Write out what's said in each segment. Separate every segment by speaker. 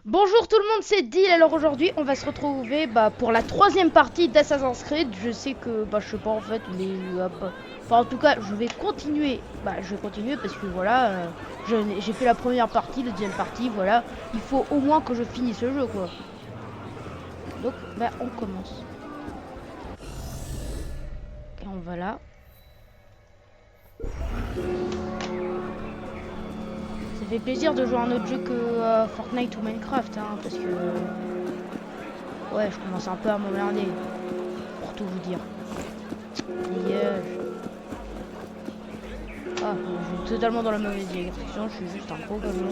Speaker 1: Bonjour tout le monde, c'est Deal. Alors aujourd'hui, on va se retrouver pour la troisième partie d'Assassin's Creed. Je sais que, je sais pas en fait, mais enfin, en tout cas, je vais continuer. Je vais continuer parce que voilà, j'ai fait la première partie, la deuxième partie, voilà. Il faut au moins que je finisse le jeu, quoi. Donc, on commence. Et on va là. Ça fait plaisir de jouer à un autre jeu que Fortnite ou Minecraft, hein, parce que, ouais, je commence un peu à m'emmerder, pour tout vous dire. Dégage. Ah, je suis totalement dans la mauvaise direction, je suis juste un gros gamin.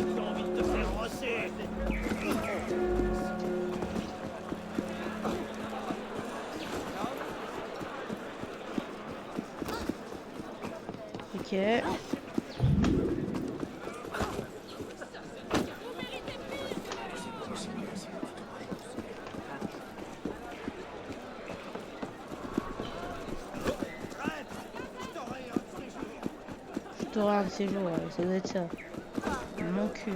Speaker 1: Ok. Je t'aurai un de ces jours, ouais, ça doit être ça. Mon cul. Hein.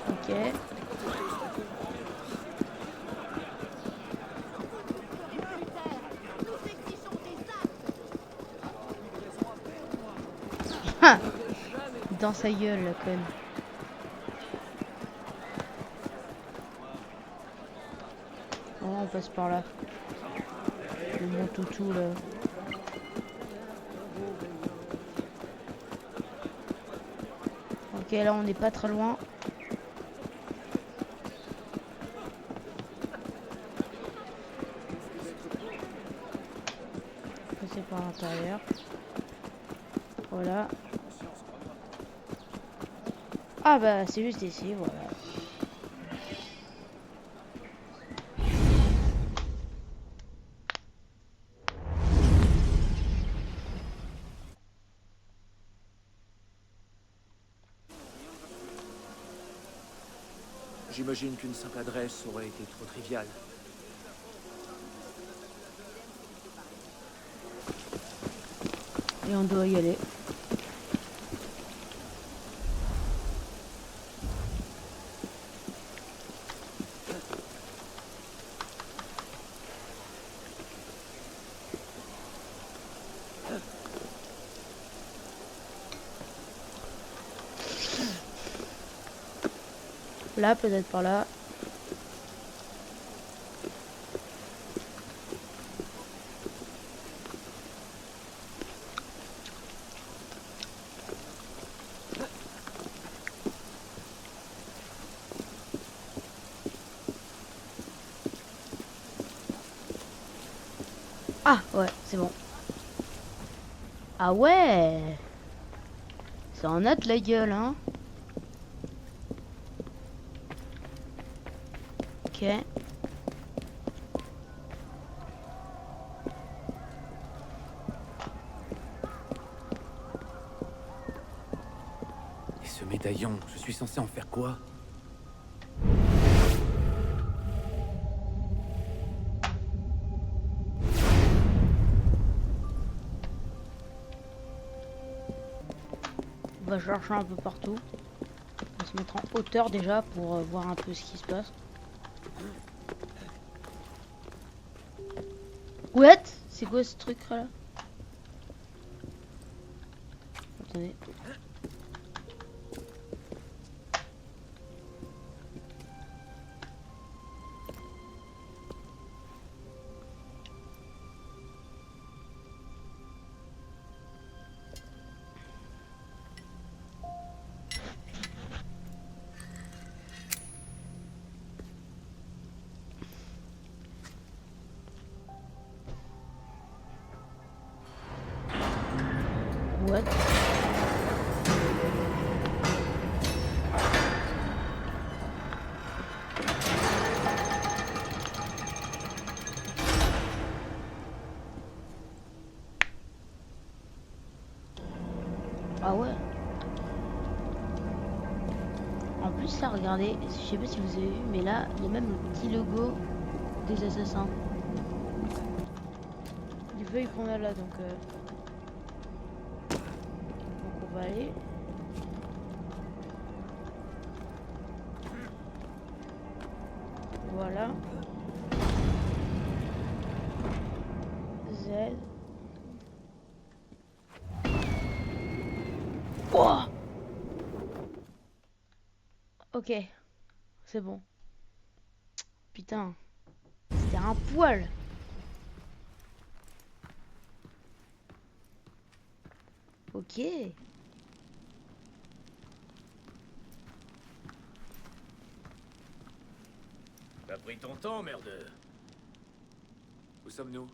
Speaker 1: Ok. Ah, dans sa gueule, la conne. Oh, on passe par là. Le mon toutou, là. Ok, là, on n'est pas très loin. Passer par l'intérieur. Voilà. Ah bah, c'est juste ici, voilà.
Speaker 2: J'imagine qu'une simple adresse aurait été trop triviale.
Speaker 1: Et on doit y aller. Là, peut-être par là. Ah, ouais, c'est bon. Ah ouais, ça en a de la gueule, hein. Ok.
Speaker 2: Et ce médaillon, je suis censé en faire quoi?
Speaker 1: On va chercher un peu partout. On va se mettre en hauteur déjà pour voir un peu ce qui se passe. What? C'est quoi ce truc là? Attendez. What? plus là, regardez, je sais pas si vous avez vu, mais là, il y a même le petit logo des assassins. Du feuille qu'on a là, donc on va aller. Voilà. Z. Oh, ok, c'est bon. Putain, c'était un poil. Ok.
Speaker 3: T'as pris ton temps, merdeux.
Speaker 2: Où sommes-nous?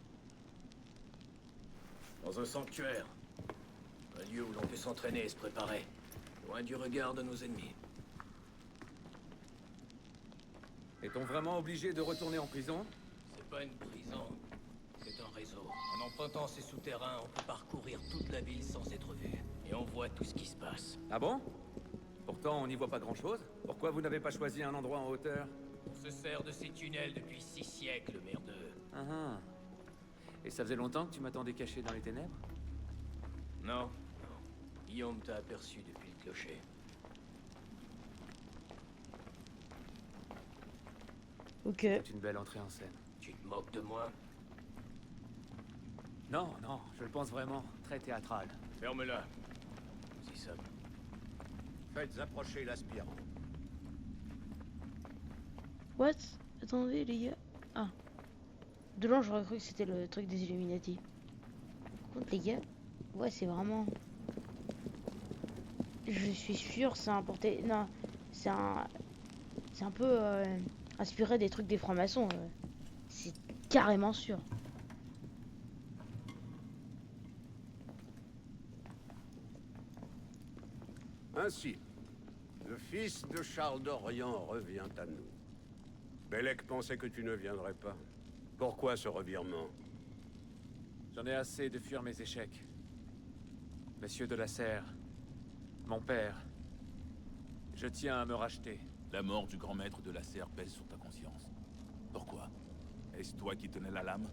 Speaker 3: Dans un sanctuaire. Un lieu où l'on peut s'entraîner et se préparer. Loin du regard de nos ennemis.
Speaker 2: Est-on vraiment obligé de retourner en prison?
Speaker 3: C'est pas une prison. C'est un réseau. En empruntant ces souterrains, on peut parcourir toute la ville sans être vu. Et on voit tout ce qui se passe.
Speaker 2: Ah bon? Pourtant, on n'y voit pas grand-chose. Pourquoi vous n'avez pas choisi un endroit en hauteur?
Speaker 3: On se sert de ces tunnels depuis 6 siècles, merdeux.
Speaker 2: Ah ah. Et ça faisait longtemps que tu m'attendais caché dans les ténèbres?
Speaker 3: Non, non. Guillaume t'a aperçu depuis le clocher.
Speaker 1: Ok.
Speaker 2: C'est une belle entrée en scène.
Speaker 3: Tu te moques de moi?
Speaker 2: Non, non, je le pense vraiment. Très théâtral.
Speaker 3: Ferme-la. Nous y sommes.
Speaker 4: Faites approcher l'aspirant.
Speaker 1: What? Attendez les gars. Ah. De loin j'aurais cru que c'était le truc des Illuminati. Par contre les gars, ouais c'est vraiment... Je suis sûr c'est un porté... Non, c'est un... C'est un peu inspiré des trucs des francs-maçons. C'est carrément sûr.
Speaker 4: Ainsi, le fils de Charles d'Orient revient à nous. Bellec pensait que tu ne viendrais pas. Pourquoi ce revirement?
Speaker 2: J'en ai assez de fuir mes échecs. Monsieur de la Serre, mon père, je tiens à me racheter.
Speaker 5: La mort du grand maître de la serre pèse sur ta conscience. Pourquoi? Est-ce toi qui tenais la lame?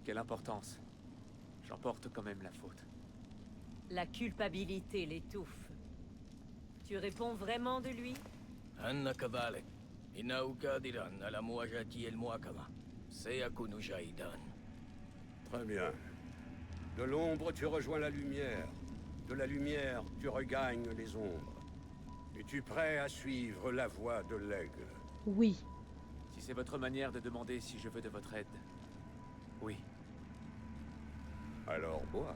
Speaker 2: Quelle importance. J'en porte quand même la faute.
Speaker 6: La culpabilité l'étouffe. Tu réponds vraiment de lui?
Speaker 3: Anna Kabalek. Inauka diran ala muajati el muakama. Seyakunu jaidan.
Speaker 4: Très bien. De l'ombre, tu rejoins la lumière. De la lumière, tu regagnes les ombres. Es-tu prêt à suivre la voie de l'aigle?
Speaker 1: Oui.
Speaker 2: Si c'est votre manière de demander si je veux de votre aide, oui.
Speaker 4: Alors bois.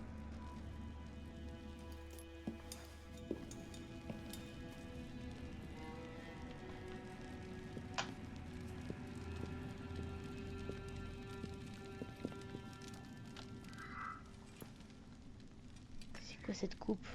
Speaker 1: C'est quoi cette coupe?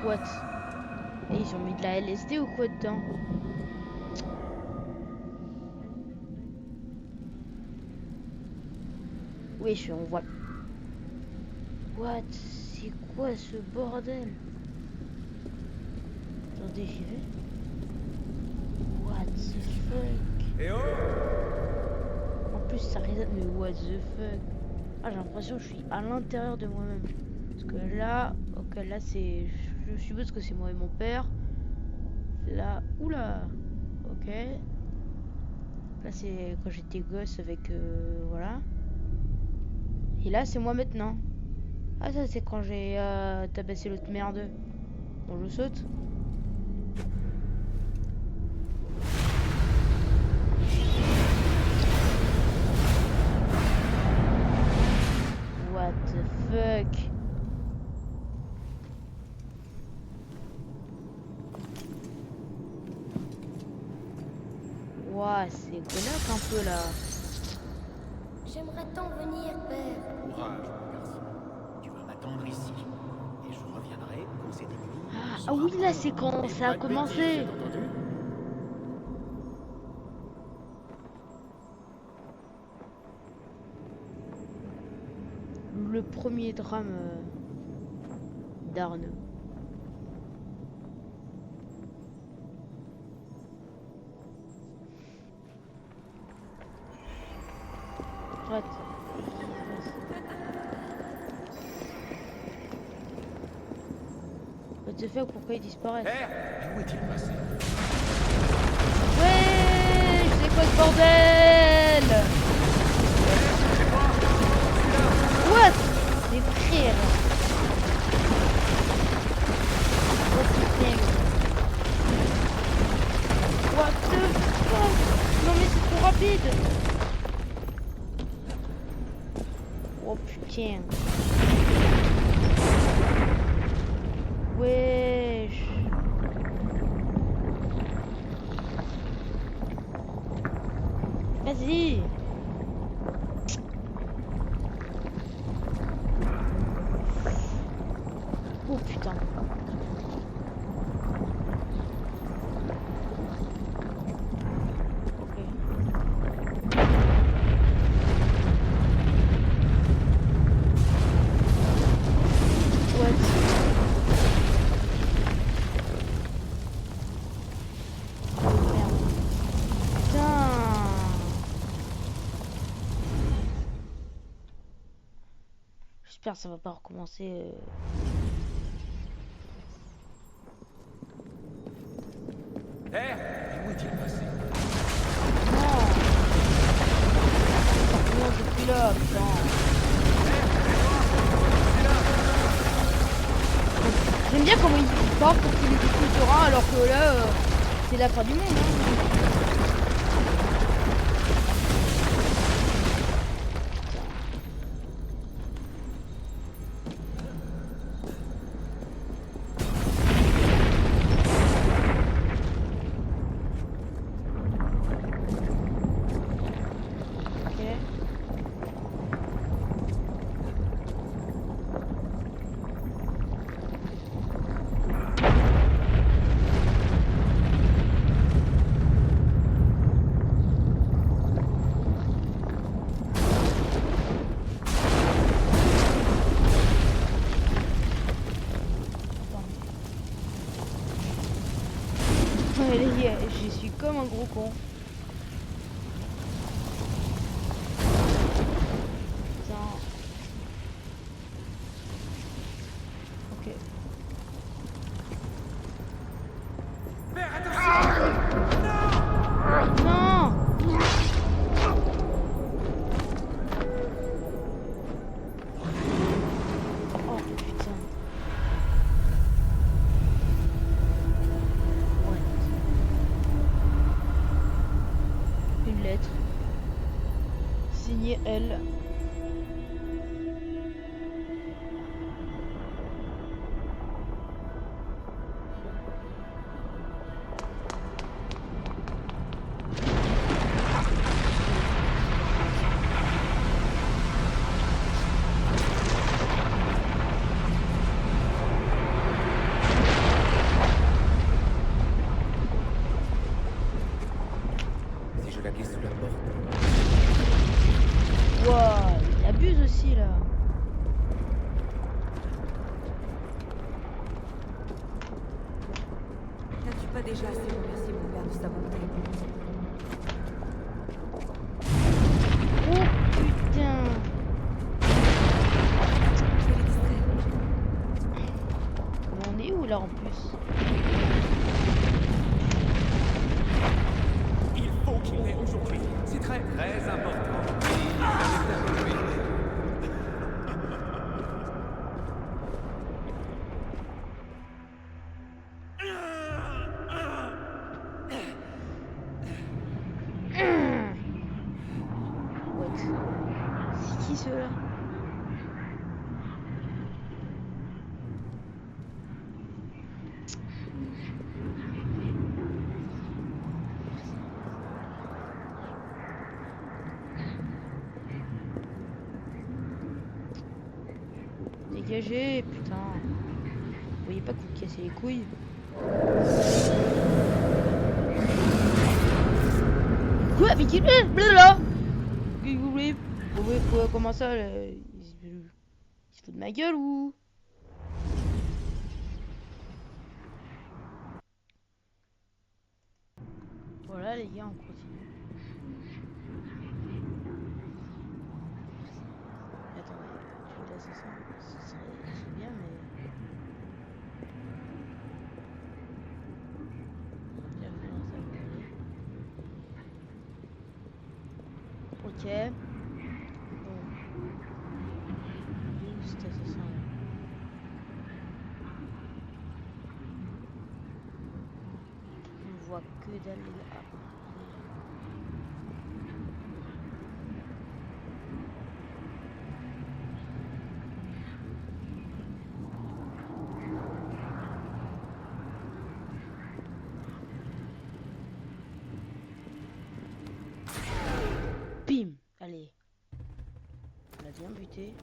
Speaker 1: What? Et ils ont mis de la LSD ou quoi dedans? Oui, on voit. What? C'est quoi ce bordel? Attendez, j'y vais. What the fuck?
Speaker 4: Et oh!
Speaker 1: En plus, ça résonne, mais what the fuck? Ah, j'ai l'impression que je suis à l'intérieur de moi-même. Parce que là, ok, là c'est. Je suppose que c'est moi et mon père. Là, oula, ok. Là c'est quand j'étais gosse avec voilà. Et là c'est moi maintenant. Ah ça c'est quand j'ai tabassé l'autre merde. Bon je saute. What the fuck? Ouah, c'est glauque un peu là.
Speaker 7: J'aimerais tant venir, père.
Speaker 8: Courage, mon garçon. Tu vas m'attendre ici. Et je reviendrai quand c'est aiguille.
Speaker 1: Ah oui, là c'est quand ça a commencé.
Speaker 8: Entendu?
Speaker 1: le premier drame d'Arne. What? What the fuck, pourquoi il disparaît?
Speaker 5: Où est-il passé?
Speaker 1: Ouais, c'est quoi ce bordel? What? Les frères. Oh putain. What the fuck? Non mais c'est trop rapide. Oh putain. Wesh. Vas-y. Oh putain. J'espère que ça va pas recommencer.
Speaker 5: Où est-il passé?
Speaker 1: Non. Non, je suis là, putain. J'aime bien comment il part pour qu'il est tout serein alors que là, c'est la fin du monde. Hein. Je suis comme un gros con. Putain. Ok. Non. Oh putain. Une lettre signée elle.
Speaker 2: Si je la glisse sous la porte.
Speaker 1: Wow, il abuse aussi là.
Speaker 6: N'as-tu pas déjà assez remercié mon père de sa bonté?
Speaker 1: Oh putain.
Speaker 6: Je vais les distraire.
Speaker 1: Mais on est où là en plus?
Speaker 2: Il faut qu'il l'ait aujourd'hui. C'est très, très important.
Speaker 1: What? C'est qui ceux-là? Dégagez, putain. Vous voyez pas que vous cassez les couilles? Quoi? Mais qui est là? Qu'est-ce que vous voulez? Comment ça? Il se fout de ma gueule ou... Voilà les gars, on continue. Attendez, je l'assassin, c'est bien mais... Ok. Bon. Il est où cet assassin là? On voit que dalle les gars. Ah, bim! Allez. On l'a bien buté.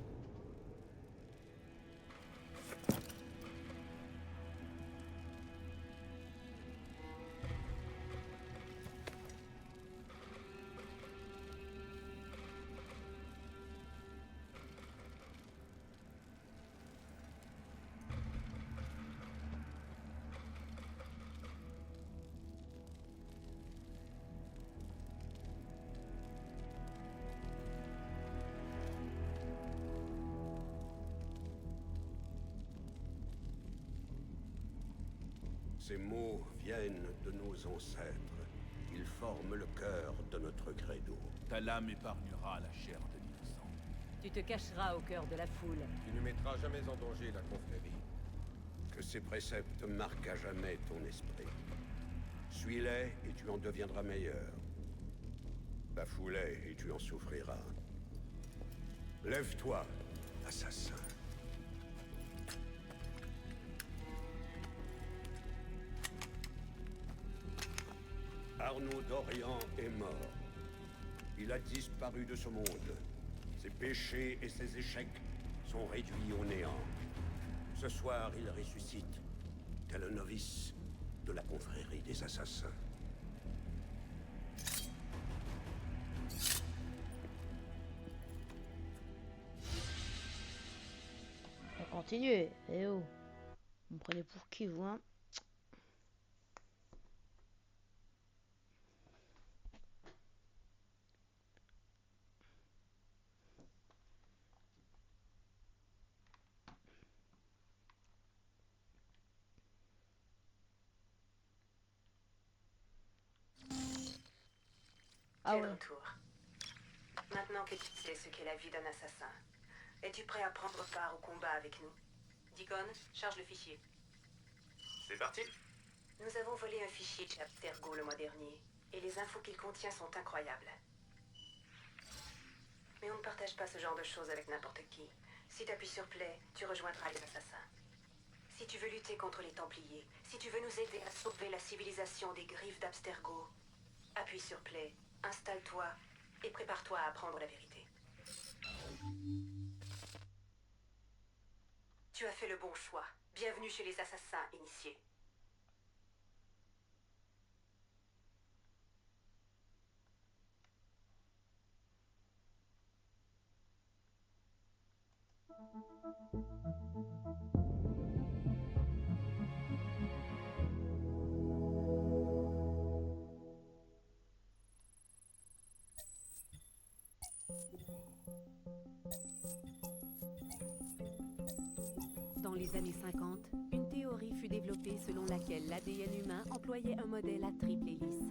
Speaker 4: Ces mots viennent de nos ancêtres. Ils forment le cœur de notre credo.
Speaker 5: Ta lame épargnera la chair de l'innocent.
Speaker 6: Tu te cacheras au cœur de la foule.
Speaker 9: Tu ne mettras jamais en danger la confrérie.
Speaker 4: Que ces préceptes marquent à jamais ton esprit. Suis-les et tu en deviendras meilleur. Bafoue-les et tu en souffriras. Lève-toi, assassin. Arnaud d'Orient est mort. Il a disparu de ce monde. Ses péchés et ses échecs sont réduits au néant. Ce soir, il ressuscite, tel un novice de la confrérie des assassins.
Speaker 1: On va continuer. Eh oh. Vous me prenez pour qui vous, hein? Ah ouais.
Speaker 10: Retour. Maintenant que tu sais ce qu'est la vie d'un assassin, es-tu prêt à prendre part au combat avec nous? Deacon, charge le fichier.
Speaker 9: C'est parti.
Speaker 10: Nous avons volé un fichier chez Abstergo le mois dernier, et les infos qu'il contient sont incroyables. Mais on ne partage pas ce genre de choses avec n'importe qui. Si tu appuies sur Play, tu rejoindras les assassins. Si tu veux lutter contre les Templiers, si tu veux nous aider à sauver la civilisation des griffes d'Abstergo, appuie sur Play, installe-toi et prépare-toi à apprendre la vérité. Tu as fait le bon choix. Bienvenue chez les assassins initiés.
Speaker 6: Dans les années 50, une théorie fut développée selon laquelle l'ADN humain employait un modèle à triple hélice.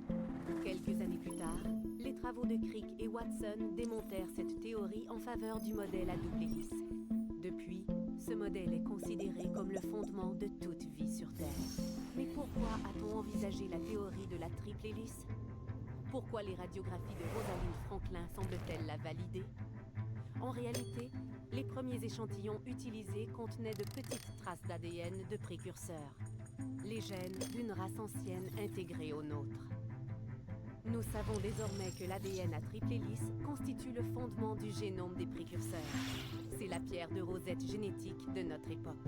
Speaker 6: Quelques années plus tard, les travaux de Crick et Watson démontèrent cette théorie en faveur du modèle à double hélice. Depuis, ce modèle est considéré comme le fondement de toute vie sur Terre. Mais pourquoi a-t-on envisagé la théorie de la triple hélice? Pourquoi les radiographies de Rosalind Franklin semblent-elles la valider? En réalité, les premiers échantillons utilisés contenaient de petites traces d'ADN de précurseurs, les gènes d'une race ancienne intégrée aux nôtres. Nous savons désormais que l'ADN à triple hélice constitue le fondement du génome des précurseurs. C'est la pierre de Rosette génétique de notre époque.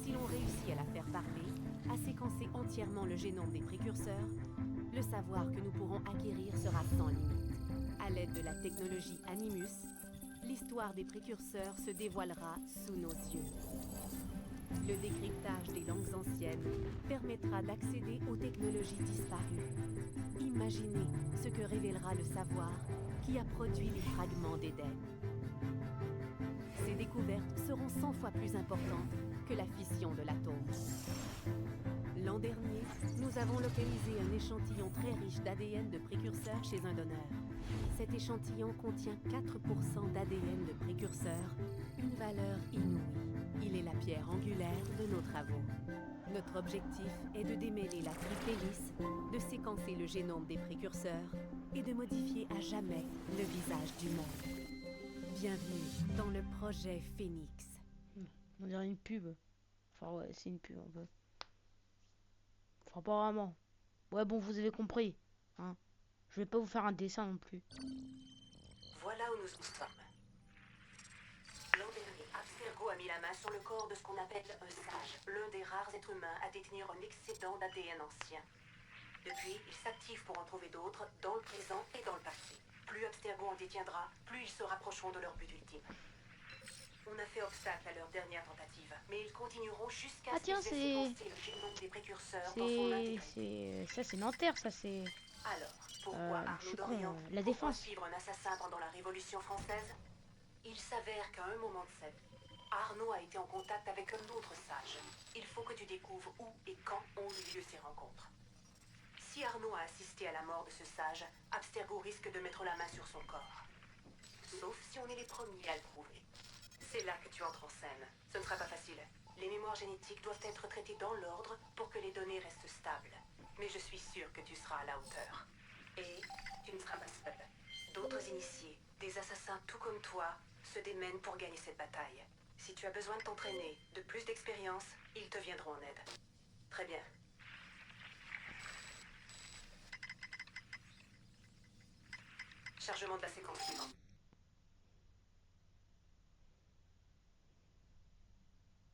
Speaker 6: Si l'on réussit à la faire parler, à séquencer entièrement le génome des précurseurs, le savoir que nous pourrons acquérir sera sans limite. À l'aide de la technologie Animus, l'histoire des précurseurs se dévoilera sous nos yeux. Le décryptage des langues anciennes permettra d'accéder aux technologies disparues. Imaginez ce que révélera le savoir qui a produit les fragments d'Éden. Ces découvertes seront 100 fois plus importantes que la fission de l'atome. L'an dernier, nous avons localisé un échantillon très riche d'ADN de précurseurs chez un donneur. Cet échantillon contient 4% d'ADN de précurseurs, une valeur inouïe. Il est la pierre angulaire de nos travaux. Notre objectif est de démêler la triple hélice, de séquencer le génome des précurseurs et de modifier à jamais le visage du monde. Bienvenue dans le projet Phoenix.
Speaker 1: On dirait une pub. Enfin ouais, c'est une pub un peu. Enfin pas vraiment. Ouais bon, vous avez compris. Hein. Je vais pas vous faire un dessin non plus.
Speaker 10: Voilà où nous sommes. L'an dernier, Abstergo a mis la main sur le corps de ce qu'on appelle un sage, l'un des rares êtres humains à détenir un excédent d'ADN ancien. Depuis, il s'active pour en trouver d'autres, dans le présent et dans le passé. Plus Abstergo en détiendra, plus ils se rapprocheront de leur but ultime. On a fait obstacle à leur dernière tentative, mais ils continueront jusqu'à ce qu'ils aient séquencé le génome des précurseurs dans son intégrité.
Speaker 1: Ça c'est Nanterre, ça c'est...
Speaker 10: Alors, pourquoi Arnaud Dorian
Speaker 1: la défense.
Speaker 10: suivre un assassin pendant la Révolution française? Il s'avère qu'à un moment de sa vie, Arnaud a été en contact avec un autre sage. Il faut que tu découvres où et quand ont eu lieu ces rencontres. Si Arnaud a assisté à la mort de ce sage, Abstergo risque de mettre la main sur son corps. Sauf si on est les premiers à le prouver. C'est là que tu entres en scène. Ce ne sera pas facile. Les mémoires génétiques doivent être traitées dans l'ordre pour que les données restent stables. Mais je suis sûre que tu seras à la hauteur. Et tu ne seras pas seul. D'autres initiés, des assassins tout comme toi, se démènent pour gagner cette bataille. Si tu as besoin de t'entraîner, de plus d'expérience, ils te viendront en aide. Très bien. Chargement de la séquence suivante.